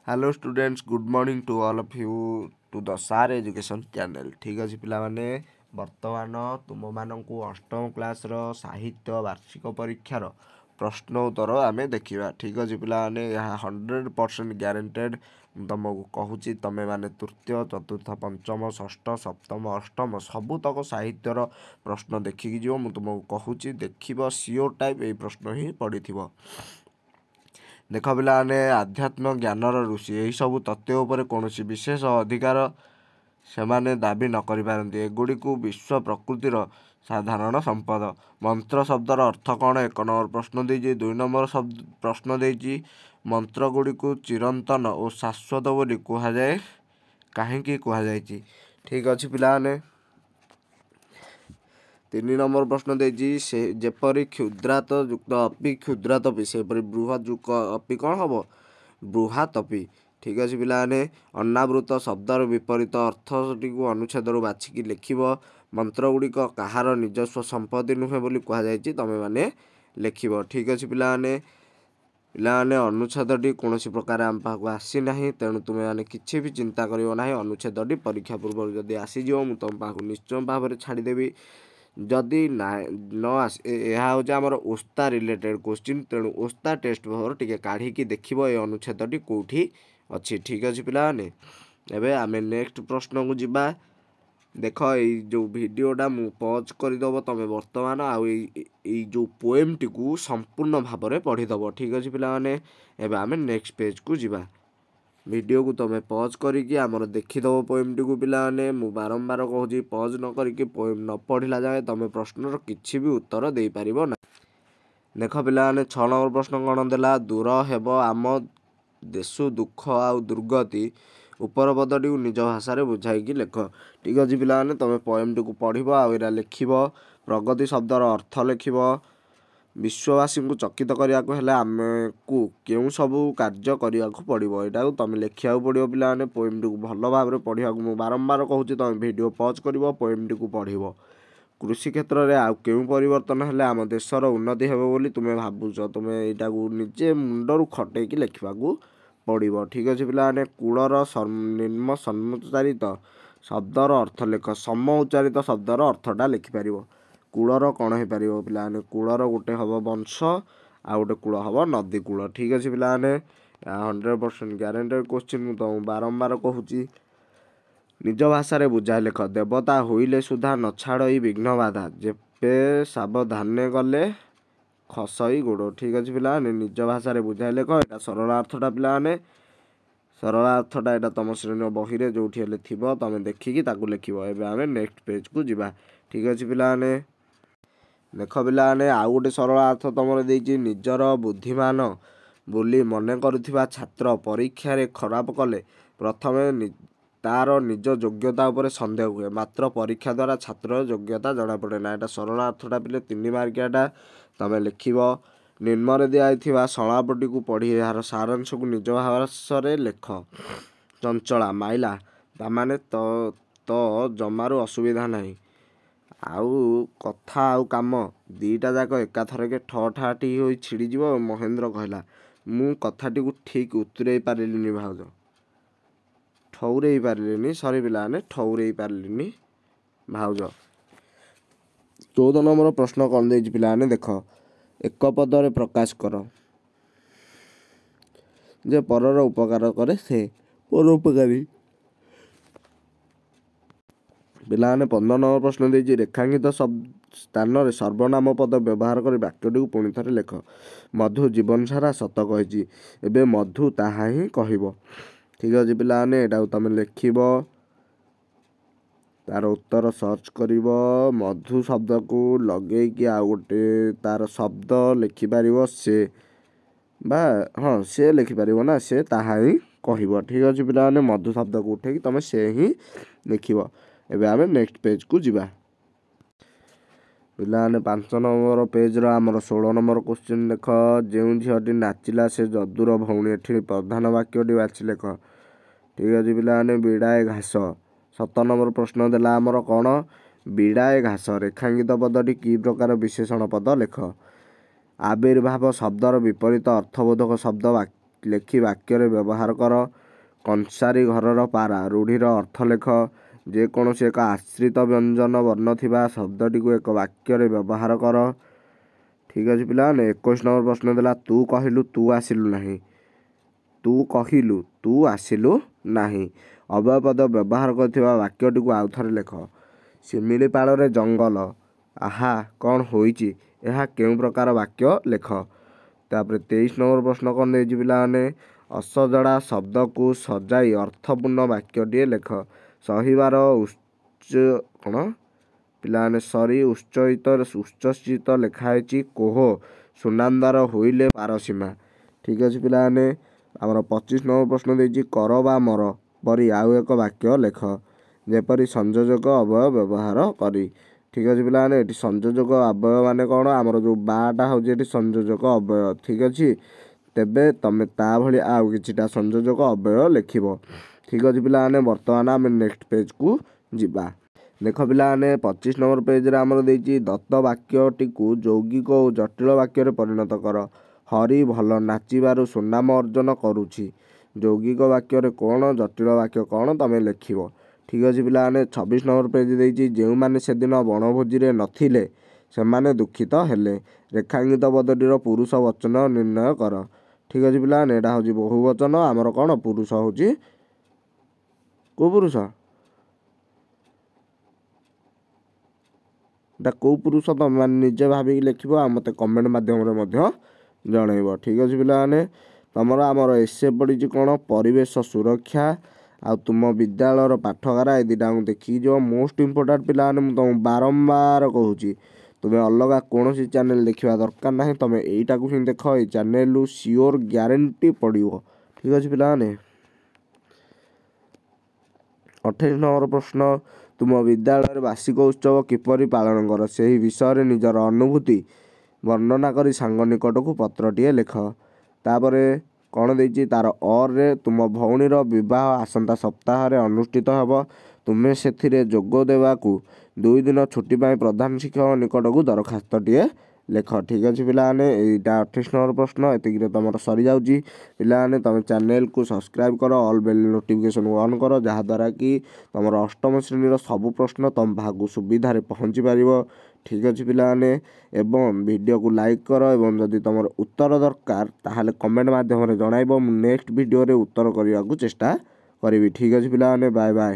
Hello students, good morning to all of you to the Saar education channel. ठीक अच्छे पिलाने बर्तमान तुम मानू अष्टम क्लास साहित्य वार्षिक परीक्षार प्रश्न उत्तर आम देखा। ठीक अच्छे पिलाने यहाँ 100% ग्यारंटेड तुमको कहूँ तुम्हें मैंने तृतीय चतुर्थ पंचम षष्ठ सप्तम अष्टम सबुतक साहित्यर प्रश्न देखिकी जीव। मुझे तुमको कहूँ देख सियोर टाइप ये प्रश्न ही पड़ी थी। देख पिलाने आध्यात्म ज्ञानर ऋषि यही सब तथ्य उपर कौन विशेष अधिकार से दाबी न करिपारନ୍ତି। एगुड़िक विश्व प्रकृतिर साधारण संपद। मंत्र शब्दर अर्थ कौन? 1 नंबर प्रश्न देजी। 2 नंबर शब्द प्रश्न देजी मंत्र गुड़िक चिरंतन और शाश्वत बोली कहुए कहीं कहुई। ठीक अच्छे पिलाने 3 नंबर प्रश्न देजी से जेपरी क्षुद्रात युक्त अपि क्षुद्रातपि सेपरी बृहत युक्त अपि कौन हम बृहातपि। ठीक अच्छे पिलाने अनावृत शब्दर विपरीत अर्थटी अनुच्छेद बाछिकी लिख। मंत्र गुड़िक कहार निजस्व संपत्ति नुहे बोली कहुई तुम्हें मैंने लिख। ठीक अच्छे पिलाने अनुच्छेदटी कौन प्रकार आम पाक आसी ना, तेणु तुम्हें मैंने किसी भी चिंता करना। अनुच्छेदटी परीक्षा पूर्व जदि आसीज मुझे तुम पाक निश्चय भाव में छाड़देवी। जदि न आस यह हूँ आमर ओस्ता रिलेटेड क्वेश्चन, तेणु ओस्ता टेस्ट पेपर टी काढ़ी देख ये अनुच्छेदटी कौटी अच्छी। ठीक अच्छे पिलाने एबे आमे नेक्स्ट प्रश्न को जीवा। देख ये जो भिडटा मु पज करदेव तुम बर्तमान जो पोएम टी को संपूर्ण भाव में पढ़ीदब। ठीक अच्छे पिलाने एबे आमे नेक्स्ट पेज को जीवा। वीडियो को तुम पज करके आमर देखीदब पोएम टी को पिलाने। मु बारंबार कहूँ पज न करके पोएम न पढ़ला जाए तुम प्रश्नर किसी भी उत्तर दे पार ना। देख पिलाने 6 नंबर प्रश्न कौन देला? दूर हेब आम देशु दुख आउ दुर्गति उपर पदटी को निज भाषा बुझाई लिख। ठीक अच्छे पिलाने तुम पोएम टी को पढ़ आरा लिख। प्रगति शब्दर अर्थ लिख। विश्ववासी को चकित करने आम को क्यों सबू कार्य करने पड़ो यहाँ तुम लिखा पड़ो। पिलाने पोएम टी को भल भाव में पढ़ा मुझे बारंबार कहूँ तुम वीडियो पज कर पोएम टी को पढ़। कृषि क्षेत्र में आउ क्यों परिवर्तन है आम देशर उन्नति हे बोली तुम्हें भावुच, तुम्हें यहाँ निजे मुंडर खटे लिखा पड़ो। ठीक अच्छे पिलाने कूलर निम्न समुच्चारित शब्दर अर्थ लिख। सम उच्चारित शब्दर अर्थटा लिखिपर। कूलर कौन हो पार पिलाने? कूलर गोटे हम वंश आ गोटे कूल हम नदी कूल। ठीक अच्छे पिलाने 100% ग्यारंटेड क्वेश्चन तुम बारंबार कहूँ निज भाषा बुझाई लिख। देवता होइले सुधा न छाड़ई विघ्न बाधा जेपे सावधाने गले खसई गोड़। ठीक अच्छे पिलाने निज भाषा बुझाई लिख। यहाँ सरल अर्थटा पिलाने सरल अर्थटा यहाँ तुम श्रेणी बही में जो थी तुम देखिकी लिख। एवं आम नेक्स्ट पेज को जीवा। ठीक अच्छे पिलाने देख पिलाने आउ गोटे सरल अर्थ तुम देती निजर बुद्धिमान बोली मन करुवा छात्र परीक्षा रे खराब कले प्रथमे तार निज योग्यता उपर सन्देह हुए, मात्र परीक्षा द्वारा छात्र योग्यता जना पड़े ना। यहाँ सरल अर्थटा पिले 3 मार्कियाटा तुम लिख। निम्न दिखाई संलापटी को पढ़ी यार सारांश को निज भाषा लिख। चंचला माइला ताने तो जमारू असुविधा नहीं आउ कथा आउ काम दीटा जाक एकाथरके ठठाठी हो छिड़ीज। महेंद्र कहला मु कथाटी को ठीक उतरे पारिनी भाउज ठौरे पारिनी सरी पिलाने ठौरे पारिनी भाउज। 14 नंबर प्रश्न कौन दे पिलाने? देख एक पदरे प्रकाश कर जे परर उपकार करे से परोपकारी। पिलाने 15 नंबर प्रश्न देजी रेखांकित स्थान सर्वनाम पद व्यवहार कर वाक्यटी को पुणी थे लिख। मधु जीवन सारा सत कही एवं मधु ताहा ही कह। ठीक अच्छे पिलाने यहाँ तुम लिख तार उत्तर सर्च कर मधु शब्द को लगे कि आउ गोटे तार शब्द लिखिपर से बा हाँ से लिखिपर ना से ताहा ही कह। ठीक अच्छे पिलाने मधु शब्द को उठे तुम से ही लिख। एबे आमे नेक्स्ट पेज को जीवा। पिलाने 5 नंबर पेज आमर 16 नंबर क्वेश्चन देख। जो झीटी नाचिला से जदुर भौणी एठी प्रधान वाक्यटी बाछि लिख। ठीक अच्छे पिलाने बिड़ाए घास 7 नंबर प्रश्न देला आमर कौन? बिड़ाए घास रेखांकित पदटी कि प्रकार विशेषण पद लिख। आविर्भाव शब्दर विपरीत अर्थबोधक शब्द ଲେଖି ବାକ୍ୟରେ ବ୍ୟବହାର କର। କଂସାରୀ ଘରର ପାରା ରୂଢ଼ିର ଅର୍ଥ ଲେଖ। ଯେକୌଣସି ଏକ ଆଶ୍ରିତ ବ୍ୟଞ୍ଜନ ବର୍ଣ୍ଣ ଥିବା ଶବ୍ଦଟିକୁ ଏକ ବାକ୍ୟରେ ବ୍ୟବହାର କର। ଠିକ୍ ଅଛି ପିଲାମାନେ। 21 ନମ୍ବର ପ୍ରଶ୍ନ ଦେଲା ତୁ କହିଲୁ ତୁ ଆସିଲୁ ନାହିଁ। ତୁ କହିଲୁ ତୁ ଆସିଲୁ ନାହିଁ ଅବ୍ୟୟପଦ ବ୍ୟବହାର କରିଥିବା ବାକ୍ୟଟିକୁ ଆଉଥରେ ଲେଖ। ଶିମିଳିପାଳରେ ଜଙ୍ଗଲ। ଆହା କ'ଣ ହୋଇଛି ଏହା କେଉଁ ପ୍ରକାର ବାକ୍ୟ ଲେଖ। ତାପରେ 23 ନମ୍ବର ପ୍ରଶ୍ନ କ'ଣ ଦେଇଛି ପିଲାମାନେ ଅସଜଡ଼ା ଶବ୍ଦକୁ ସଜାଇ ଅର୍ଥପୂର୍ଣ୍ଣ ବାକ୍ୟଟିଏ ଲେଖ। ସହିବାର କ'ଣ ପିଲାମାନେ ଉଚ୍ଚସ୍ଥିତ ଲେଖା ହେଇଛି କୋହ ସୁନାନ୍ଦାର ହୋଇଲେ ପାରସୀମା। ଠିକ୍ ଅଛି ପିଲାମାନେ। ଆମର 25 ନମ୍ବର ପ୍ରଶ୍ନ ଦେଇଛି କର ବା ମର ପରି ଆଉ ଏକ ବାକ୍ୟ ଲେଖ ଯେପରି ସଂଯୋଜକ ଅବୟବ ବ୍ୟବହାର କରି। ଠିକ୍ ଅଛି ପିଲାମାନେ। ଏଠି ସଂଯୋଜକ ଅବୟବ ମାନେ କ'ଣ ଆମର ଯେଉଁ ବାଟା ହେଉଛି ଏଠି ସଂଯୋଜକ ଅବୟବ। ଠିକ୍ ଅଛି। ତେବେ ତମେ ତା ଭଳି ଆଉ କିଛିଟା ସଂଯୋଜକ ଅବୟବ ଲେଖିବ। ଠିକ୍ ଅଛି ପିଲାମାନେ। ବର୍ତ୍ତମାନ ଆମେ ନେକ୍ସଟ ପେଜକୁ ଯିବା। ଦେଖ ପିଲାମାନେ 25 ନମ୍ବର ପେଜରେ ଆମର ଦେଇଛି ଦତ୍ତ ବାକ୍ୟଟିକୁ ଯୌଗିକ ଓ ଜଟିଳ ବାକ୍ୟରେ ପରିଣତ କର। ହରି ଭଲ ନାଚିବାରୁ ସୁନାମ ଅର୍ଜନ କରୁଛି। ଯୌଗିକ ବାକ୍ୟରେ କ'ଣ ଜଟିଳ ବାକ୍ୟ କ'ଣ ତମେ ଲେଖିବ। ଠିକ୍ ଅଛି ପିଲାମାନେ। 26 ନମ୍ବର ପେଜ ଦେଇଛି ଯେଉଁମାନେ ସେଦିନ ବଣଭୋଜିରେ ନଥିଲେ ସେମାନେ ଦୁଃଖିତ ହେଲେ। ରେଖାଙ୍କିତ ପଦଟିର ପୁରୁଷ ବଚନ ନିର୍ଣ୍ଣୟ କର। ଠିକ୍ ଅଛି ପିଲାମାନେ। ଏଇଟା ହେଉଛି ବହୁ ବଚନ ଆମର କ'ଣ ପୁରୁଷ ହେଉଛି କେଉଁ ପୁରୁଷ ଏଇଟା କେଉଁ ପୁରୁଷ ତମେ ମାନେ ନିଜେ ଭାବିକି ଲେଖିବ ଆଉ ମୋତେ କମେଣ୍ଟ ମାଧ୍ୟମରେ ମଧ୍ୟ ଜଣାଇବ। ଠିକ୍ ଅଛି ପିଲାମାନେ। ତମର ଆମର ଏସେ ପଡ଼ିଛି କ'ଣ ପରିବେଶ ସୁରକ୍ଷା ଆଉ ତୁମ ବିଦ୍ୟାଳୟର ପାଠଗାରା ଏ ଦୁଇଟାଙ୍କୁ ଦେଖିକି ଯିବ। ମୋଷ୍ଟ ଇମ୍ପୋର୍ଟାଣ୍ଟ ପିଲାମାନେ ମୁଁ ତୁମକୁ ବାରମ୍ବାର କହୁଛି ତୁମେ ଅଲଗା କୌଣସି ଚ୍ୟାନେଲ ଦେଖିବା ଦରକାର ନାହିଁ। ତୁମେ ଏଇଟାକୁ ହିଁ ଦେଖ। ଏଇ ଚ୍ୟାନେଲରୁ ସିଓର ଗ୍ୟାରେଣ୍ଟି ପଡ଼ିବ। ଠିକ୍ ଅଛି ପିଲାମାନେ। 28 ନମ୍ବର ପ୍ରଶ୍ନ ତୁମ ବିଦ୍ୟାଳୟରେ ବାର୍ଷିକ ଉତ୍ସବ କିପରି ପାଳନ କର ସେହି ବିଷୟରେ ନିଜର ଅନୁଭୂତି ବର୍ଣ୍ଣନା କରି ସାଙ୍ଗ ନିକଟକୁ ପତ୍ରଟିଏ ଲେଖ। ତାପରେ କ'ଣ ଦେଇଛି ତାର ଅରେ ତୁମ ଭଉଣୀର ବିବାହ ଆସନ୍ତା ସପ୍ତାହରେ ଅନୁଷ୍ଠିତ ହେବ। ତୁମେ ସେଥିରେ ଯୋଗ ଦେବାକୁ 2 ଦିନ ଛୁଟି ପାଇଁ ପ୍ରଧାନ ଶିକ୍ଷକ ନିକଟକୁ ଦରଖାସ୍ତଟିଏ ଲେଖ। ଠିକ୍ ଅଛି ପିଲାମାନେ। ଏଇଟା 28 ନମ୍ବର ପ୍ରଶ୍ନ ଏତିକିରେ ତୁମର ସରିଯାଉଛି। ପିଲାମାନେ ତୁମେ ଚ୍ୟାନେଲକୁ ସବସ୍କ୍ରାଇବ୍ କର ଅଲ୍ ବେଲ୍ ନୋଟିଫିକେସନ୍ ଅନ୍ କର ଯାହାଦ୍ୱାରା କି ତୁମର ଅଷ୍ଟମ ଶ୍ରେଣୀର ସବୁ ପ୍ରଶ୍ନ ତୁମ ପାଖକୁ ସୁବିଧାରେ ପହଞ୍ଚି ପାରିବ। ଠିକ୍ ଅଛି ପିଲାମାନେ। ଏବଂ ଭିଡ଼ିଓକୁ ଲାଇକ୍ କର ଏବଂ ଯଦି ତୁମର ଉତ୍ତର ଦରକାର ତାହେଲେ କମେଣ୍ଟ ମାଧ୍ୟମରେ ଜଣାଇବ। ମୁଁ ନେକ୍ସଟ ଭିଡ଼ିଓରେ ଉତ୍ତର କରିବାକୁ ଚେଷ୍ଟା କରିବି। ଠିକ୍ ଅଛି ପିଲାମାନେ। Bye bye.